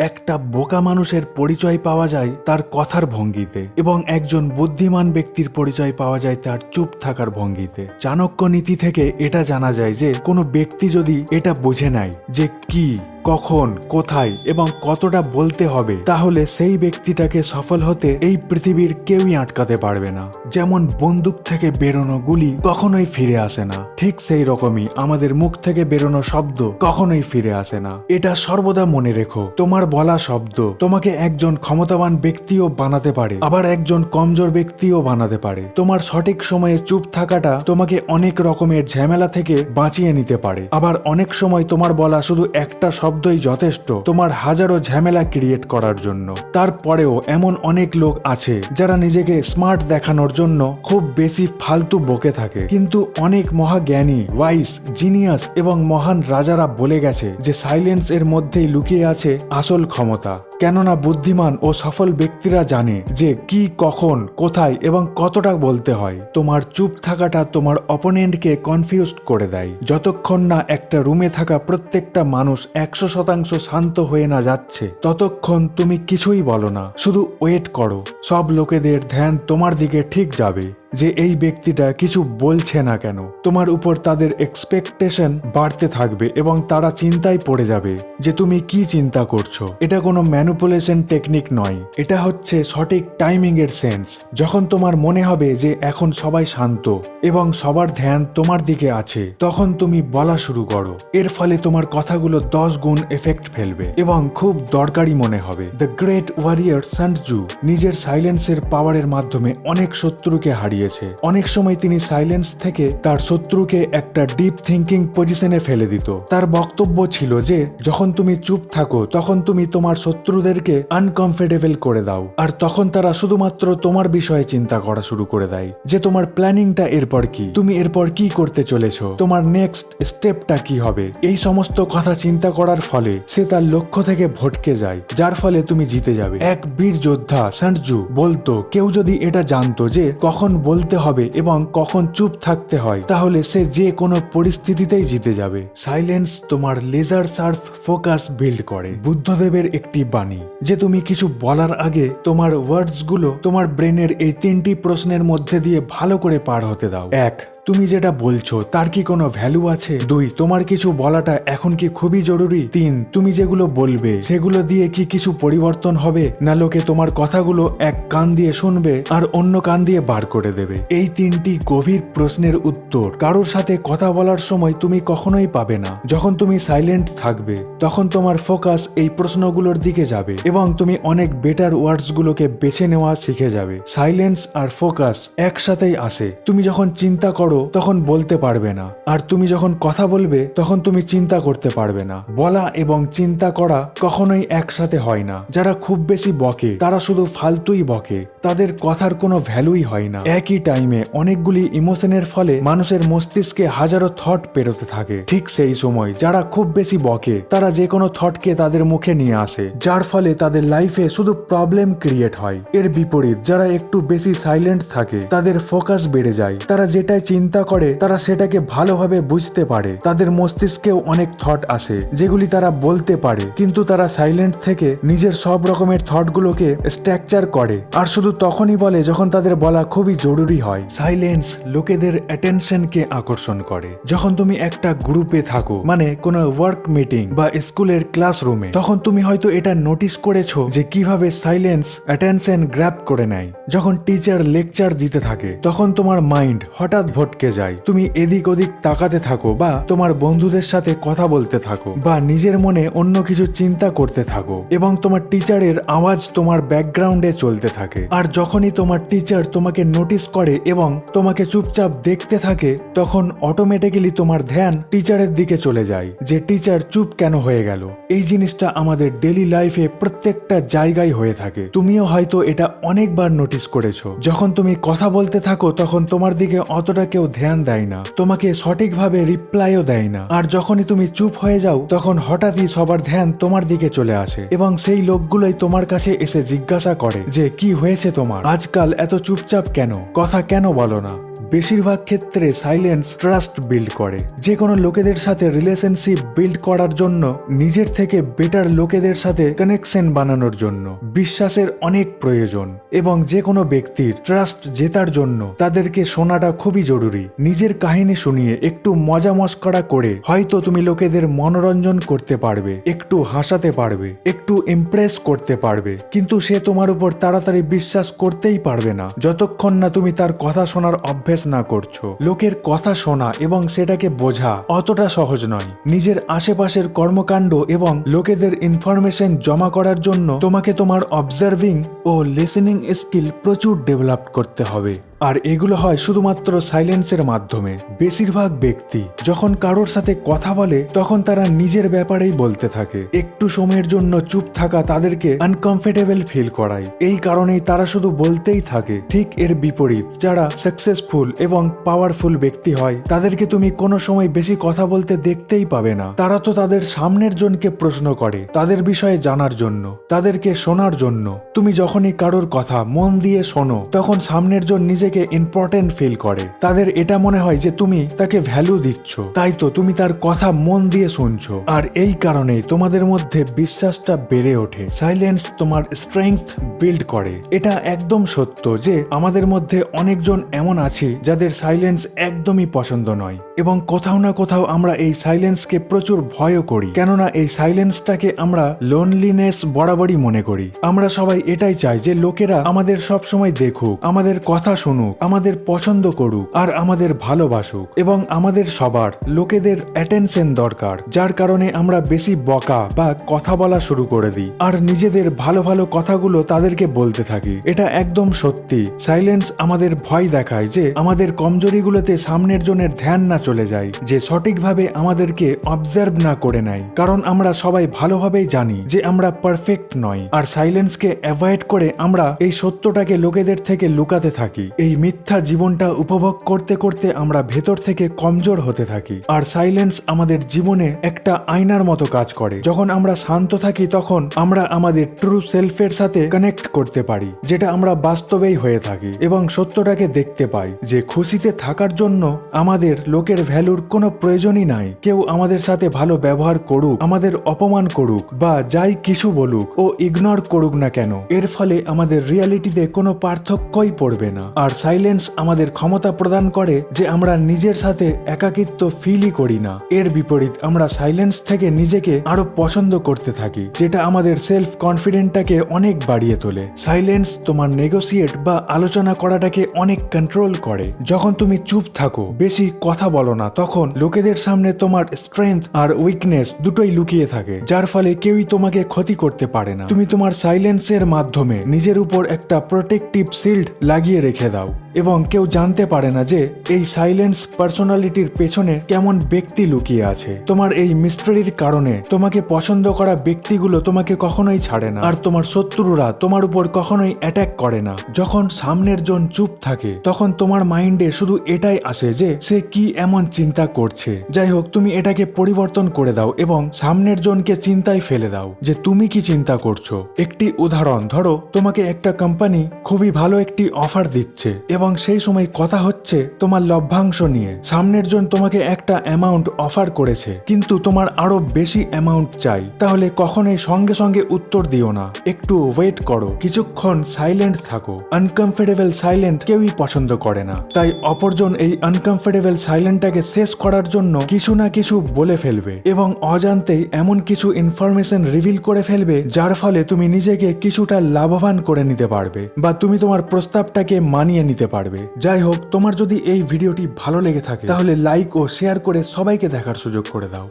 একটা বোকা মানুষের পরিচয় পাওয়া যায় তার কথার ভঙ্গিতে, এবং একজন বুদ্ধিমান ব্যক্তির পরিচয় পাওয়া যায় তার চুপ থাকার ভঙ্গিতে। চাণক্য নীতি থেকে এটা জানা যায় যে কোনো ব্যক্তি যদি এটা বুঝে নেয় যে কি, কখন, কোথায় এবং কতটা বলতে হবে, তাহলে সেই ব্যক্তিটাকে সফল হতে এই পৃথিবীর কেউই আটকাতে পারবে না। যেমন বন্দুক থেকে বেরোনো গুলি কখনোই ফিরে আসে না, ঠিক সেই রকমই আমাদের মুখ থেকে বেরোনো শব্দ কখনোই ফিরে আসে না। এটা সর্বদা মনে রেখো, তোমার বলা শব্দ তোমাকে একজন ক্ষমতাবান ব্যক্তিও বানাতে পারে, আবার একজন কমজোর ব্যক্তিও বানাতে পারে। তোমার সঠিক সময়ে চুপ থাকাটা তোমাকে অনেক রকমের ঝামেলা থেকে বাঁচিয়ে নিতে পারে, আবার অনেক সময় তোমার বলা শুধু একটা শব্দই যথেষ্ট তোমার হাজারো ঝামেলা ক্রিয়েট করার জন্য। তারপরেও এমন অনেক লোক আছে যারা নিজেকে স্মার্ট দেখানোর জন্য খুব বেশি ফালতু বকে থাকে, কিন্তু অনেক মহাজ্ঞানী, ওয়াইস, জিনিয়াস এবং মহান রাজারা বলে গেছে যে সাইলেন্স এর মধ্যেই লুকিয়ে আছে আসল ক্ষমতা। কেননা বুদ্ধিমান ও সফল ব্যক্তিরা জানে যে কি, কখন, কোথায় এবং কতটা বলতে হয়। তোমার চুপ থাকাটা তোমার অপোনেন্টকে কনফিউজ করে দেয়। যতক্ষণ না একটা রুমে থাকা প্রত্যেকটা মানুষ 100% শান্ত হয়ে না যাচ্ছে, ততক্ষণ তুমি কিছুই বলো না, শুধু ওয়েট করো। সব লোকেদের ধ্যান তোমার দিকে ঠিক যাবে যে এই ব্যক্তিটা কিছু বলছে না কেন। তোমার উপর তাদের এক্সপেকটেশন বাড়তে থাকবে এবং তারা চিন্তায় পড়ে যাবে যে তুমি কি চিন্তা করছো। এটা কোনো ম্যানিপুলেশন টেকনিক নয়, এটা হচ্ছে সঠিক টাইমিং এর সেন্স। যখন তোমার মনে হবে যে এখন সবাই শান্ত এবং সবার ধ্যান তোমার দিকে আছে, তখন তুমি বলা শুরু করো। এর ফলে তোমার কথাগুলো 10 গুণ এফেক্ট ফেলবে এবং খুব দরকারি মনে হবে। দ্য গ্রেট ওয়ারিয়র সান ত্জু নিজের সাইলেন্সের পাওয়ারের মাধ্যমে অনেক শত্রুকে হারিয়ে। অনেক সময় তিনি সাইলেন্স থেকে তার শত্রুকে একটা ডিপ থিঙ্কিং পজিশনে ফেলে দিত। তার বক্তব্য ছিল যে যখন তুমি চুপ থাকো তখন তুমি তোমার শত্রুদেরকে আনকমফোর্টেবল করে দাও, আর তখন তারা শুধুমাত্র তোমার বিষয়ে চিন্তা করা শুরু করে দেয় যে তোমার প্ল্যানিংটা এরপর কি, তুমি এরপর কি করতে চলেছো, তোমার নেক্সট স্টেপটা কি হবে। এই সমস্ত কথা চিন্তা করার ফলে সে তার লক্ষ্য থেকে ভটকে যায়, যার ফলে তুমি জিতে যাবে। এক বীর যোদ্ধা সান ত্জু বলতো, কেউ যদি এটা জানতো যে কখন বলতে হবে এবং কখন চুপ থাকতে হয়, তাহলে সে যে কোনো পরিস্থিতিতেই জিতে যাবে। সাইলেন্স তোমার লেজার শার্প ফোকাস বিল্ড করে। বুদ্ধদেবের একটি বাণী যে তুমি কিছু বলার আগে তোমার ওয়ার্ডস গুলো তোমার ব্রেনের এই 3টি প্রশ্নের মধ্যে দিয়ে ভালো করে পার হতে দাও। 1, তুমি যেটা বলছো তার কি কোনো ভ্যালু আছে? 2, তোমার কিছু বলাটা এখন কি খুবই জরুরি? 3, তুমি যেগুলো বলবে সেগুলো দিয়ে কি কিছু পরিবর্তন হবে, না লোকে তোমার কথাগুলো এক কান দিয়ে শুনবে আর অন্য কান দিয়ে বার করে দেবে? এই 3টি গভীর প্রশ্নের উত্তর কারোর সাথে কথা বলার সময় তুমি কখনোই পাবে না। যখন তুমি সাইলেন্ট থাকবে তখন তোমার ফোকাস এই প্রশ্নগুলোর দিকে যাবে এবং তুমি অনেক বেটার ওয়ার্ডস গুলোকে বেছে নেওয়া শিখে যাবে। সাইলেন্স আর ফোকাস একসাথেই আসে। তুমি যখন চিন্তা করো তখন বলতে পারবে না, আর তুমি যখন কথা বলবে তখন তুমি চিন্তা করতে পারবে না। বলা এবং চিন্তা করা কখনোই একসাথে হয় না। যারা খুব বেশি বকে তারা শুধু ফালতুই বকে, তাদের কথার কোনো ভ্যালুই হয় না। একই টাইমে অনেকগুলি ইমোশনের ফলে মানুষের মস্তিষ্কে হাজারো থট পেরোতে থাকে। ঠিক সেই সময় যারা খুব বেশি বকে তারা যে কোনো থটকে তাদের মুখে নিয়ে আসে, যার ফলে তাদের লাইফে শুধু প্রবলেম ক্রিয়েট হয়। এর বিপরীত যারা একটু বেশি সাইলেন্ট থাকে তাদের ফোকাস বেড়ে যায়। তারা যেটাই চিন্তা করে তারা সেটাকে ভালোভাবে বুঝতে পারে। তাদের মস্তিষ্কেও অনেক থট আসে যেগুলি তারা বলতে পারে, কিন্তু তারা সাইলেন্ট থেকে নিজের সব রকমের থটগুলোকে স্ট্রাকচার করে আর শুধু তখনই বলে যখন তাদের বলা খুবই জরুরি হয়। সাইলেন্স লোকেদের অ্যাটেনশনকে আকর্ষণ করে। যখন তুমি একটা গ্রুপে থাকো, মানে কোনো ওয়ার্ক মিটিং বা স্কুলের ক্লাসরুমে, তখন তুমি হয়তো এটা নোটিস করেছো যে কিভাবে সাইলেন্স অ্যাটেনশন গ্র্যাব করে নেয়। যখন টিচার লেকচার দিতে থাকে তখন তোমার মাইন্ড হঠাৎ ভটকে যায়। তুমি এদিক ওদিক তাকাতে থাকো বা তোমার বন্ধুদের সাথে কথা বলতে থাকো বা নিজের মনে অন্য কিছু চিন্তা করতে থাকো এবং তোমার টিচারের আওয়াজ তোমার ব্যাকগ্রাউন্ডে চলতে থাকে। আর যখনই তোমার টিচার তোমাকে নোটিস করে এবং তোমাকে চুপচাপ দেখতে থাকে, তখন অটোমেটিক্যালি তোমার ধ্যান টিচারের দিকে চলে যায় যে টিচার চুপ কেন হয়ে গেল। এই জিনিসটা আমাদের ডেইলি লাইফে প্রত্যেকটা জায়গায় হয়ে থাকে। তুমিও হয়তো এটা অনেকবার নোটিস করেছো। যখন তুমি কথা বলতে থাকো তখন তোমার দিকে অতটা কেউ ধ্যান দেয় না, তোমাকে সঠিকভাবে রিপ্লাইও দেয় না। আর যখনই তুমি চুপ হয়ে যাও তখন হঠাৎই সবার ধ্যান তোমার দিকে চলে আসে এবং সেই লোকগুলোই তোমার কাছে এসে জিজ্ঞাসা করে যে কি হয়েছে তোমার, আজকাল এত চুপচাপ কেন, কথা কেন বলো না। বেশিরভাগ ক্ষেত্রে সাইলেন্স ট্রাস্ট বিল্ড করে। যে কোনো লোকেদের সাথে রিলেশনশিপ বিল্ড করার জন্য, নিজের থেকে বেটার লোকেদের সাথে কানেকশন বানানোর জন্য বিশ্বাসের অনেক প্রয়োজন, এবং যে কোনো ব্যক্তির ট্রাস্ট জেতার জন্য তাদেরকে শোনাটা খুবই জরুরি। নিজের কাহিনী শুনিয়ে একটু মজা মস্করা করে হয়তো তুমি লোকেদের মনোরঞ্জন করতে পারবে, একটু হাসাতে পারবে, একটু ইমপ্রেস করতে পারবে, কিন্তু সে তোমার উপর তাড়াতাড়ি বিশ্বাস করতেই পারবে না যতক্ষণ না তুমি তার কথা শোনার অভ্যেস না করছো। লোকের কথা শোনা এবং সেটাকে বোঝা অতটা সহজ নয়। নিজের আশেপাশের কর্মকাণ্ড এবং লোকেদের ইনফরমেশন জমা করার জন্য তোমাকে তোমার অবজার্ভিং ও লিসেনিং স্কিল প্রচুর ডেভেলপ করতে হবে, আর এগুলো হয় শুধুমাত্র সাইলেন্সের মাধ্যমে। বেশিরভাগ ব্যক্তি যখন কারোর সাথে কথা বলে তখন তারা নিজের ব্যাপারেই বলতে থাকে। একটু সময়ের জন্য চুপ থাকা তাদেরকে আনকমফোর্টেবল ফিল করায়, এই কারণেই তারা শুধু বলতেই থাকে। ঠিক এর বিপরীত, যারা সাকসেসফুল এবং পাওয়ারফুল ব্যক্তি হয় তাদেরকে তুমি কোনো সময় বেশি কথা বলতে দেখতেই পাবে না। তারা তো তাদের সামনের জনকে প্রশ্ন করে তাদের বিষয়ে জানার জন্য, তাদেরকে শোনার জন্য। তুমি যখনই কারোর কথা মন দিয়ে শোনো তখন সামনের জন নিজেকে ইম্পর্টেন্ট ফিল করে। তাদের এটা মনে হয় যে তুমি তাকে ভ্যালু দিচ্ছ, তাই তো তুমি তার কথা মন দিয়ে শুনছো, আর এই কারণেই তোমাদের মধ্যে বিশ্বাসটা বেড়ে ওঠে। সাইলেন্স তোমার স্ট্রেংথ বিল্ড করে। এটা একদম সত্য যে আমাদের মধ্যে অনেকজন এমন আছে যাদের সাইলেন্স একদমই পছন্দ নয়, এবং কোথাও না কোথাও আমরা এই সাইলেন্সকে প্রচুর ভয়ও করি, কেননা এই সাইলেন্সটাকে আমরা লোনলিনেস বরাবরই মনে করি। আমরা সবাই এটাই চাই যে লোকেরা আমাদের সব সময় দেখুক, আমাদের কথা শুনুক, আমাদের পছন্দ করুক আর আমাদের ভালোবাসুক, এবং আমাদের সবার লোকেদের অ্যাটেনশন দরকার, যার কারণে আমরা বেশি বকা বা কথা বলা শুরু করে দিই আর নিজেদের ভালো ভালো কথাগুলো তাদেরকে বলতে থাকি। এটা একদম সত্যি। সাইলেন্স আমাদের ভয় দেখায় যে আমাদের কমজোরিগুলোতে সামনের জনের ধ্যান না চলে যায়, যে সঠিকভাবে আমাদেরকে অবজার্ভ না করে নেয়, কারণ আমরা সবাই ভালোভাবেই জানি যে আমরা পারফেক্ট নই। আর সাইলেন্সকে অ্যাভয়েড করে আমরা এই সত্যটাকে লোকেদের থেকে লুকাতে থাকি। এই মিথ্যা জীবনটা উপভোগ করতে করতে আমরা ভেতর থেকে কমজোর হতে থাকি। আর সাইলেন্স আমাদের জীবনে একটা আয়নার মতো কাজ করে। যখন আমরা শান্ত থাকি তখন আমরা আমাদের ট্রু সেলফের সাথে কানেক্ট করতে পারি, যেটা আমরা বাস্তবেই হয়ে থাকি, এবং সত্যটাকে দেখতে পাই যে খুশিতে থাকার জন্য আমাদের লোকের ভ্যালুর কোনো প্রয়োজনই নাই। কেউ আমাদের সাথে ভালো ব্যবহার করুক, আমাদের অপমান করুক বা যাই কিছু বলুক ও ইগনোর করুক না কেন, এর ফলে আমাদের রিয়ালিটিতে কোনো পার্থক্যই পড়বে না। আর সাইলেন্স আমাদের ক্ষমতা প্রদান করে যে আমরা নিজের সাথে একাকিত্ব ফিলই করি না। এর বিপরীত আমরা সাইলেন্স থেকে নিজেকে আরো পছন্দ করতে থাকি, যেটা আমাদের সেলফ কনফিডেন্টটাকে অনেক বাড়িয়ে তোলে। সাইলেন্স তোমার নেগোসিয়েট বা আলোচনা করাটাকে অনেক কন্ট্রোল করে। যখন তুমি চুপ থাকো, বেশি কথা বলো না, তখন লোকেদের সামনে তোমার স্ট্রেংথ আর উইকনেস দুটোই লুকিয়ে থাকে, যার ফলে কেউই তোমাকে ক্ষতি করতে পারে না। তুমি তোমার সাইলেন্সের মাধ্যমে নিজের উপর একটা প্রোটেক্টিভ শিল্ড লাগিয়ে রেখে দাও, এবং কেউ জানতে পারে না যে এই সাইলেন্স পার্সোনালিটির পেছনে কেমন ব্যক্তি লুকিয়ে আছে। তোমার এই মিস্ট্রির কারণে তোমাকে পছন্দ করা ব্যক্তিগুলো তোমাকে কখনোই ছাড়ে না, আর তোমার শত্রুরা তোমার উপর কখনোই অ্যাটাক করে না। যখন সামনের জন চুপ থাকে তখন তোমার মাইন্ডে শুধু এটাই আসে যে সে কি এমন চিন্তা করছে। যাই হোক, তুমি এটাকে পরিবর্তন করে দাও এবং সামনের জনকে চিন্তায় ফেলে দাও যে তুমি কি চিন্তা করছো। একটি উদাহরণ, ধরো তোমাকে একটা কোম্পানি খুবই ভালো একটি অফার দিচ্ছে এবং সেই সময় কথা হচ্ছে তোমার লভ্যাংশ নিয়ে। সামনের জন তোমাকে একটা অ্যামাউন্ট অফার করেছে কিন্তু তোমার আরো বেশি অ্যামাউন্ট চাই, তাহলে কখনোই সঙ্গে সঙ্গে উত্তর দিও না, একটু ওয়েট করো, কিছুক্ষণ সাইলেন্ট থাকো। আনকমফোর্টেবল সাইলেন্ট কেউই পছন্দ করে না, তাই অপরজন এই আনকমফোর্টেবল সাইলেন্টটাকে শেষ করার জন্য কিছু না কিছু বলে ফেলবে এবং অজান্তেই এমন কিছু ইনফরমেশন রিভিল করে ফেলবে যার ফলে তুমি নিজেকে কিছুটা লাভবান করে নিতে পারবে বা তুমি তোমার প্রস্তাবটাকে মানিয়ে নিতে পারবে। যাই হোক, তোমার যদি এই ভিডিওটি ভালো লেগে থাকে তাহলে লাইক ও শেয়ার করে সবাইকে দেখার সুযোগ করে দাও।